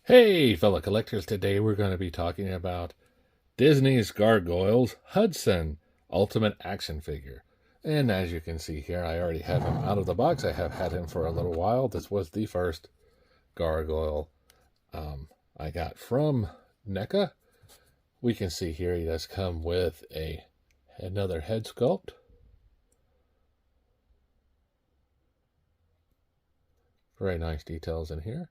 Hey, fellow collectors, today we're going to be talking about Disney's Gargoyles Hudson Ultimate Action Figure. And as you can see here, I already have him out of the box. I have had him for a little while. This was the first Gargoyle I got from NECA. We can see here he does come with another head sculpt. Very nice details in here.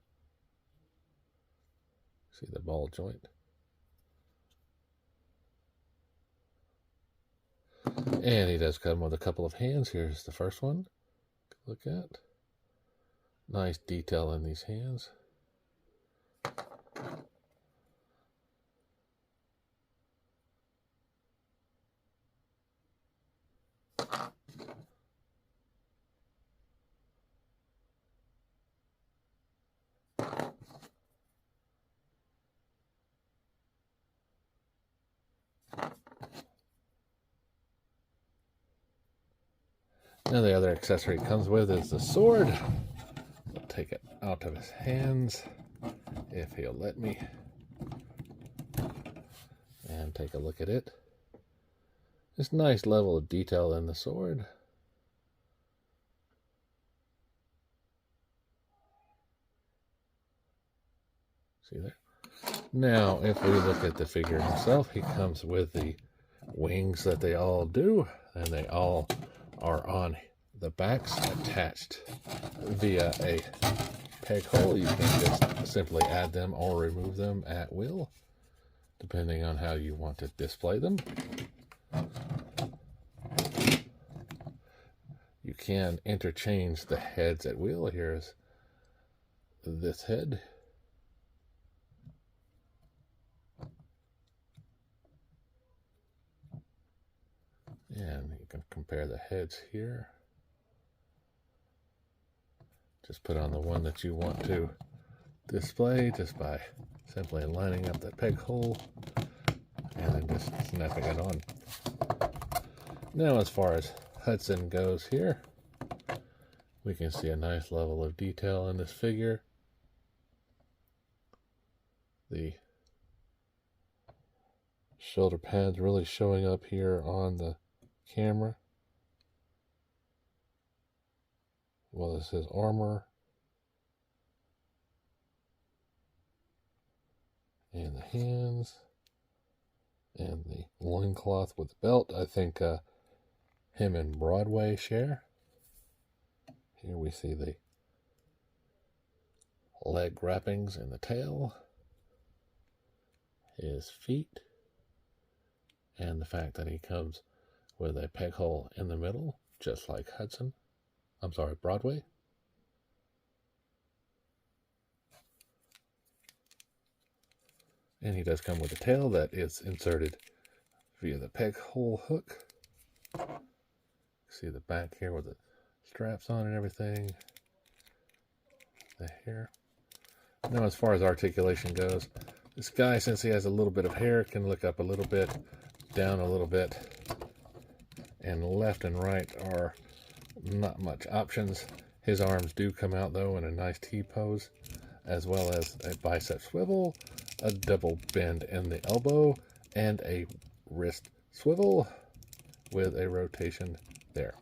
See the ball joint. And he does come with a couple of hands. Here's the first one. Look at. Nice detail in these hands. Now the other accessory it comes with is the sword. I'll take it out of his hands if he'll let me. And take a look at it. This nice level of detail in the sword. See there? Now, if we look at the figure himself, he comes with the wings that they all do, and they all are on the backs attached via a peg hole. You can just simply add them or remove them at will, depending on how you want to display them. You can interchange the heads at will. Here's this head. And you can compare the heads here. Just put on the one that you want to display just by simply lining up that peg hole and then just snapping it on. Now, as far as Hudson goes here, we can see a nice level of detail in this figure. The shoulder pads really showing up here on the camera. Well, this is armor. And the hands. And the loincloth with the belt. I think him and Broadway share. Here we see the leg wrappings and the tail. His feet. And the fact that he comes with a peg hole in the middle, just like Hudson. I'm sorry, Broadway. And he does come with a tail that is inserted via the peg hole hook. See the back here with the straps on and everything. The hair. Now, as far as articulation goes, this guy, since he has a little bit of hair, can look up a little bit, down a little bit, and left and right are not much options. His arms do come out though in a nice T pose, as well as a bicep swivel, a double bend in the elbow, and a wrist swivel with a rotation there.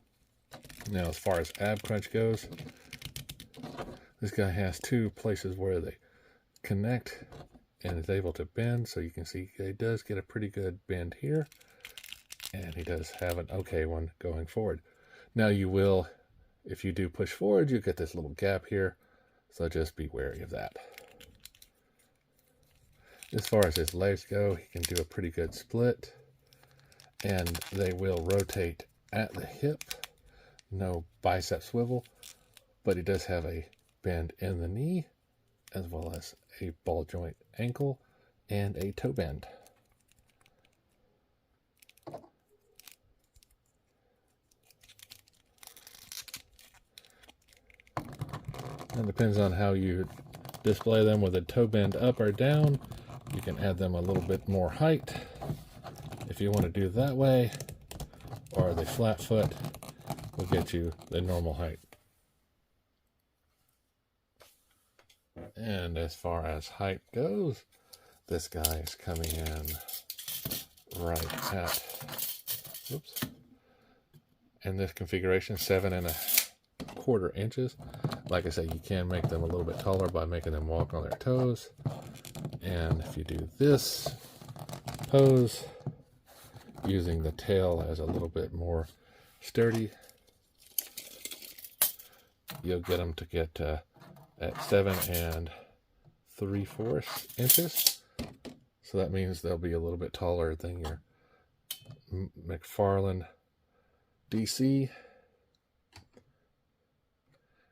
Now, as far as ab crunch goes, this guy has two places where they connect and is able to bend, so you can see he does get a pretty good bend here. And he does have an okay one going forward. Now you will, if you do push forward, you get this little gap here. So just be wary of that. As far as his legs go, he can do a pretty good split. And they will rotate at the hip. No bicep swivel. But he does have a bend in the knee, as well as a ball joint ankle and a toe bend. It depends on how you display them, with a toe bend up or down. You can add them a little bit more height if you want to do it that way, or the flat foot will get you the normal height. And as far as height goes, this guy is coming in right at, oops, in this configuration, 7¼ inches. Like I said, you can make them a little bit taller by making them walk on their toes. And if you do this pose, using the tail as a little bit more sturdy, you'll get them to get at 7¾ inches. So that means they'll be a little bit taller than your McFarlane DC,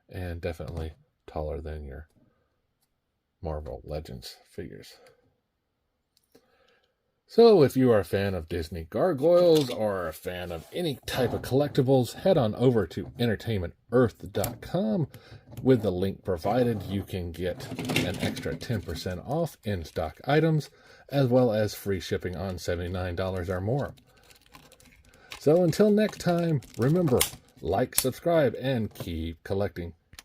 and definitely taller than your Marvel Legends figures. So if you are a fan of Disney Gargoyles or a fan of any type of collectibles, head on over to entertainmentearth.com. With the link provided, you can get an extra 10% off in-stock items, as well as free shipping on $79 or more. So until next time, remember, like, subscribe, and keep collecting.